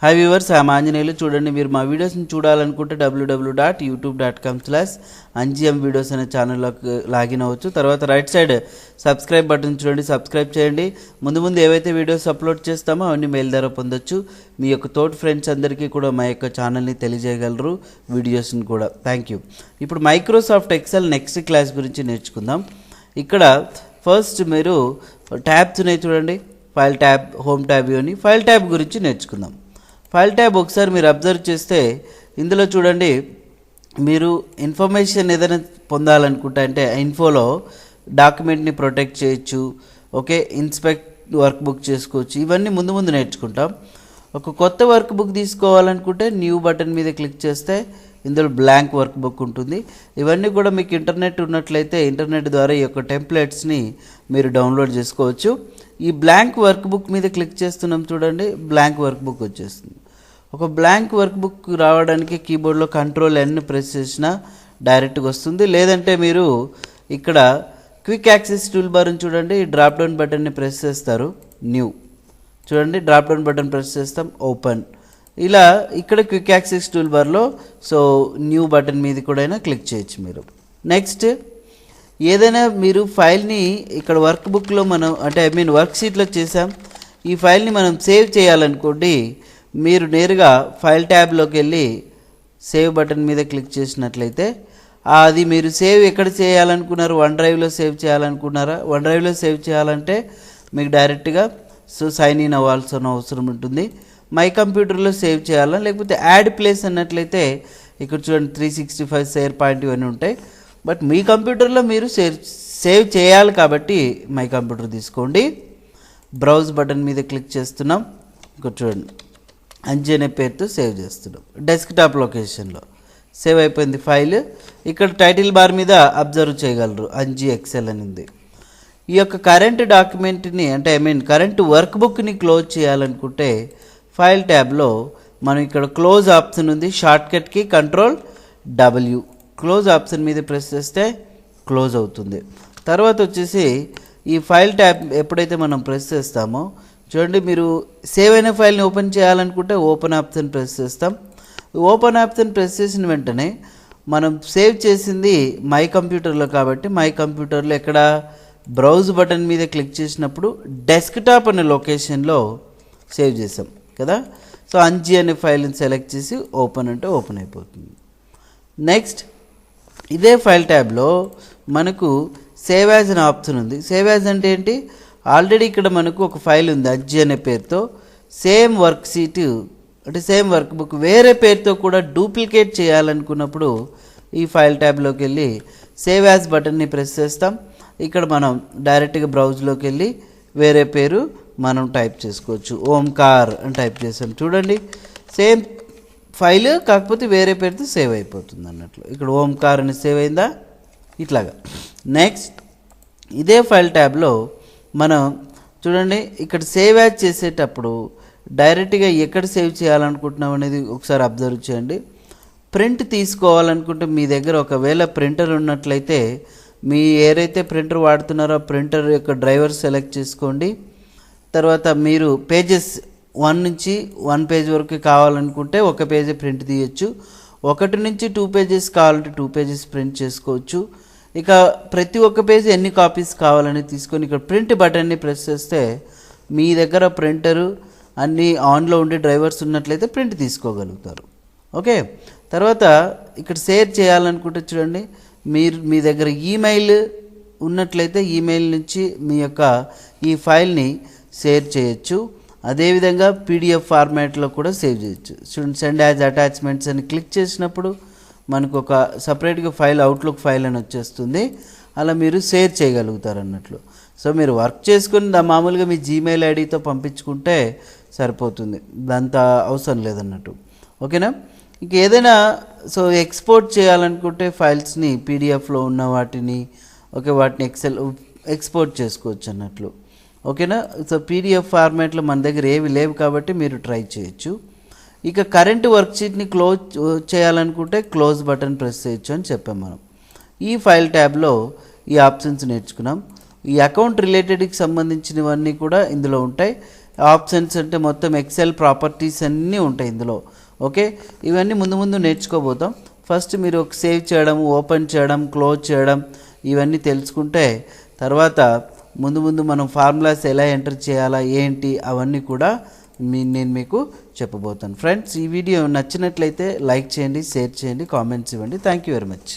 Hi viewers, I'm Anjaneyulu. చూడండి, మీరు మా వీడియోస్ని చూడాలనుకుంటే www.youtube.com/angm videos అనే ఛానల్లోకి లాగిన్ అవ్వచ్చు. తర్వాత రైట్ సైడ్ సబ్స్క్రైబ్ బటన్ చూడండి, సబ్స్క్రైబ్ చేయండి. ముందు ఏవైతే వీడియోస్ అప్లోడ్ చేస్తామో అవన్నీ మెయిల్ ద్వారా పొందొచ్చు. మీ యొక్క తోటి ఫ్రెండ్స్ అందరికీ కూడా మా యొక్క ఛానల్ని తెలియజేయగలరు, వీడియోస్ని కూడా. Thank you. ఇప్పుడు మైక్రోసాఫ్ట్ ఎక్సెల్ నెక్స్ట్ క్లాస్ గురించి నేర్చుకుందాం. ఇక్కడ ఫస్ట్ మీరు ట్యాబ్స్ ఉన్నాయి చూడండి, ఫైల్ ట్యాబ్, హోమ్ ట్యాబ్ ఇవన్నీ. ఫైల్ ట్యాబ్ గురించి నేర్చుకుందాం. ఫైల్ ట్యాబ్ ఒకసారి మీరు అబ్జర్వ్ చేస్తే ఇందులో చూడండి, మీరు ఇన్ఫర్మేషన్ ఏదైనా పొందాలనుకుంటే అంటే ఇన్ఫోలో డాక్యుమెంట్ని ప్రొటెక్ట్ చేయొచ్చు, ఓకే, ఇన్స్పెక్ట్ వర్క్ బుక్ చేసుకోవచ్చు. ఇవన్నీ ముందు నేర్చుకుంటాం. ఒక కొత్త వర్క్ బుక్ తీసుకోవాలనుకుంటే న్యూ బటన్ మీద క్లిక్ చేస్తే ఇందులో బ్లాంక్ వర్క్ బుక్ ఉంటుంది. ఇవన్నీ కూడా మీకు ఇంటర్నెట్ ఉన్నట్లయితే ఇంటర్నెట్ ద్వారా ఈ యొక్క టెంప్లెట్స్ని మీరు డౌన్లోడ్ చేసుకోవచ్చు. ఈ బ్లాంక్ వర్క్ బుక్ మీద క్లిక్ చేస్తున్నాం చూడండి, బ్లాంక్ వర్క్ బుక్ వచ్చేస్తుంది. ఒక బ్లాంక్ వర్క్ బుక్ రావడానికి కీబోర్డ్లో Ctrl+N ప్రెస్ చేసినా డైరెక్ట్గా వస్తుంది. లేదంటే మీరు ఇక్కడ క్విక్ యాక్సెస్ టూల్ బార్ని చూడండి, డ్రాప్ డౌన్ బటన్ని ప్రెస్ చేస్తారు, న్యూ చూడండి, డ్రాప్ డౌన్ బటన్ ప్రెస్ చేస్తాం, ఓపెన్. ఇలా ఇక్కడ క్విక్ యాక్సెస్ టూల్ బార్లో న్యూ బటన్ మీద కూడా క్లిక్ చేయొచ్చు మీరు. నెక్స్ట్, ఏదైనా మీరు ఫైల్ని ఇక్కడ వర్క్ బుక్లో మనం అంటే వర్క్ షీట్లో చేసాం, ఈ ఫైల్ని మనం సేవ్ చేయాలనుకోండి, మీరు నేరుగా ఫైల్ ట్యాబ్లోకి వెళ్ళి సేవ్ బటన్ మీద క్లిక్ చేసినట్లయితే అది మీరు సేవ్ ఎక్కడ చేయాలనుకున్నారు, వన్ డ్రైవ్లో సేవ్ చేయాలనుకున్నారా? వన్ డ్రైవ్లో సేవ్ చేయాలంటే మీకు డైరెక్ట్గా సైన్ ఇన్ అవ్వాల్సిన అవసరం ఉంటుంది. మై కంప్యూటర్లో సేవ్ చేయాలా, లేకపోతే యాడ్ ప్లేస్ అన్నట్లయితే ఇక్కడ చూడండి 365 షేర్ పాయింట్ ఇవన్నీ ఉంటాయి. బట్ మీ కంప్యూటర్లో మీరు సేవ్ చేయాలి కాబట్టి మై కంప్యూటర్ తీసుకోండి. బ్రౌజ్ బటన్ మీద క్లిక్ చేస్తున్నాం, ఇక్కడ చూడండి అంజీ అనే పేరుతో సేవ్ చేస్తున్నాం. డెస్క్టాప్ లొకేషన్లో సేవ్ అయిపోయింది ఫైల్. ఇక్కడ టైటిల్ బార్ మీద అబ్జర్వ్ చేయగలరు, అంజీ ఎక్సెల్ అని ఉంది. ఈ యొక్క కరెంట్ డాక్యుమెంట్ని అంటే కరెంట్ వర్క్ బుక్ని క్లోజ్ చేయాలనుకుంటే ఫైల్ ట్యాబ్లో మనం ఇక్కడ క్లోజ్ ఆప్షన్ ఉంది, షార్ట్కట్కి Ctrl+W, క్లోజ్ ఆప్షన్ మీద ప్రెస్ చేస్తే క్లోజ్ అవుతుంది. తర్వాత వచ్చేసి ఈ ఫైల్ ట్యాబ్ ఎప్పుడైతే మనం ప్రెస్ చేస్తామో చూడండి, మీరు సేవ్ అయిన ఫైల్ని ఓపెన్ చేయాలనుకుంటే ఓపెన్ ఆప్షన్ ప్రెస్ చేస్తాం. ఓపెన్ ఆప్షన్ ప్రెస్ చేసిన వెంటనే మనం సేవ్ చేసింది మై కంప్యూటర్లో కాబట్టి మై కంప్యూటర్లో ఎక్కడ బ్రౌజ్ బటన్ మీద క్లిక్ చేసినప్పుడు డెస్క్టాప్ అనే లొకేషన్లో సేవ్ చేసాం కదా. అంజీ అనే ఫైల్ని సెలెక్ట్ చేసి ఓపెన్ అంటే ఓపెన్ అయిపోతుంది. నెక్స్ట్, ఇదే ఫైల్ ట్యాబ్లో మనకు సేవ్ యాజ్ అనే ఆప్షన్ ఉంది. సేవ్ యాజ్ అంటే ఏంటి, ఆల్రెడీ ఇక్కడ మనకు ఒక ఫైల్ ఉంది అంజీ అనే పేరుతో, సేమ్ వర్క్ షీట్ అంటే సేమ్ వర్క్ బుక్ వేరే పేరుతో కూడా డూప్లికేట్ చేయాలనుకున్నప్పుడు ఈ ఫైల్ ట్యాబ్లోకి వెళ్ళి సేవ్ యాజ్ బటన్ని ప్రెస్ చేస్తాం. ఇక్కడ మనం డైరెక్ట్గా బ్రౌజ్లోకి వెళ్ళి వేరే పేరు మనం టైప్ చేసుకోవచ్చు. ఓంకార్ అని టైప్ చేసాం చూడండి, సేమ్ ఫైల్ కాకపోతే వేరే పేరుతో సేవ్ అయిపోతుంది అన్నట్లు. ఇక్కడ ఓంకార్ అని సేవ్ అయిందా, ఇట్లాగా. నెక్స్ట్, ఇదే ఫైల్ ట్యాబ్లో మనం చూడండి, ఇక్కడ సేవ్ యాజ్ చేసేటప్పుడు డైరెక్ట్గా ఎక్కడ సేవ్ చేయాలనుకుంటున్నాం అనేది ఒకసారి అబ్జర్వ్ చేయండి. ప్రింట్ తీసుకోవాలనుకుంటే మీ దగ్గర ఒకవేళ ప్రింటర్ ఉన్నట్లయితే మీ ఏదైతే ప్రింటర్ వాడుతున్నారో ఆ ప్రింటర్ యొక్క డ్రైవర్ సెలెక్ట్ చేసుకోండి. తర్వాత మీరు పేజెస్ 1 నుంచి 1 పేజ్ వరకు కావాలనుకుంటే ఒక పేజీ ప్రింట్ తీయచ్చు, 1 నుంచి 2 పేజెస్ కావాలంటే 2 పేజెస్ ప్రింట్ చేసుకోవచ్చు. ఇక ప్రతి ఒక్క పేజీ ఎన్ని కాపీస్ కావాలని తీసుకొని ఇక్కడ ప్రింట్ బటన్ని ప్రెస్ చేస్తే మీ దగ్గర ప్రింటరు అన్నీ ఆన్లో ఉండే డ్రైవర్స్ ఉన్నట్లయితే ప్రింట్ తీసుకోగలుగుతారు. ఓకే, తర్వాత ఇక్కడ షేర్ చేయాలనుకుంటే చూడండి, మీ దగ్గర ఈమెయిల్ ఉన్నట్లయితే ఈమెయిల్ నుంచి మీ యొక్క ఈ ఫైల్ని షేర్ చేయొచ్చు. అదేవిధంగా PDF ఫార్మాట్లో కూడా సేవ్ చేయొచ్చు. చూడండి, సెండ్ యాజ్ అటాచ్మెంట్స్ అని క్లిక్ చేసినప్పుడు మనకు ఒక సపరేట్గా ఫైల్, అవుట్లుక్ ఫైల్ అని వచ్చేస్తుంది. అలా మీరు షేర్ చేయగలుగుతారు అన్నట్లు. మీరు వర్క్ చేసుకుని మామూలుగా మీ జీమెయిల్ ఐడితో పంపించుకుంటే సరిపోతుంది, దాంతో అవసరం లేదన్నట్టు. ఓకేనా. ఇంక ఏదైనా ఎక్స్పోర్ట్ చేయాలనుకుంటే ఫైల్స్ని PDFలో ఉన్న వాటిని వాటిని ఎక్స్పోర్ట్ చేసుకోవచ్చు అన్నట్లు. ఓకేనా. PDF ఫార్మాట్లో మన దగ్గర ఏవి లేవు కాబట్టి మీరు ట్రై చేయొచ్చు. ఇక కరెంట్ వర్క్ షీట్ని క్లోజ్ చేయాలనుకుంటే క్లోజ్ బటన్ ప్రెస్ చేయొచ్చు అని చెప్పాం మనం. ఈ ఫైల్ ట్యాబ్లో ఈ ఆప్షన్స్ నేర్చుకున్నాం. ఈ అకౌంట్ రిలేటెడ్కి సంబంధించినవన్నీ కూడా ఇందులో ఉంటాయి. ఆప్షన్స్ అంటే మొత్తం ఎక్సెల్ ప్రాపర్టీస్ అన్నీ ఉంటాయి ఇందులో. ఓకే, ఇవన్నీ ముందు ముందు నేర్చుకోబోతాం. ఫస్ట్ మీరు సేవ్ చేయడం, ఓపెన్ చేయడం, క్లోజ్ చేయడం ఇవన్నీ తెలుసుకుంటే తర్వాత ముందు ముందు మనం ఫార్ములాస్ ఎలా ఎంటర్ చేయాలా ఏంటి అవన్నీ కూడా నేను మీకు చెప్పబోతాను. ఫ్రెండ్స్, ఈ వీడియో నచ్చినట్లయితే లైక్ చేయండి, షేర్ చేయండి, కామెంట్స్ ఇవ్వండి. Thank you very much.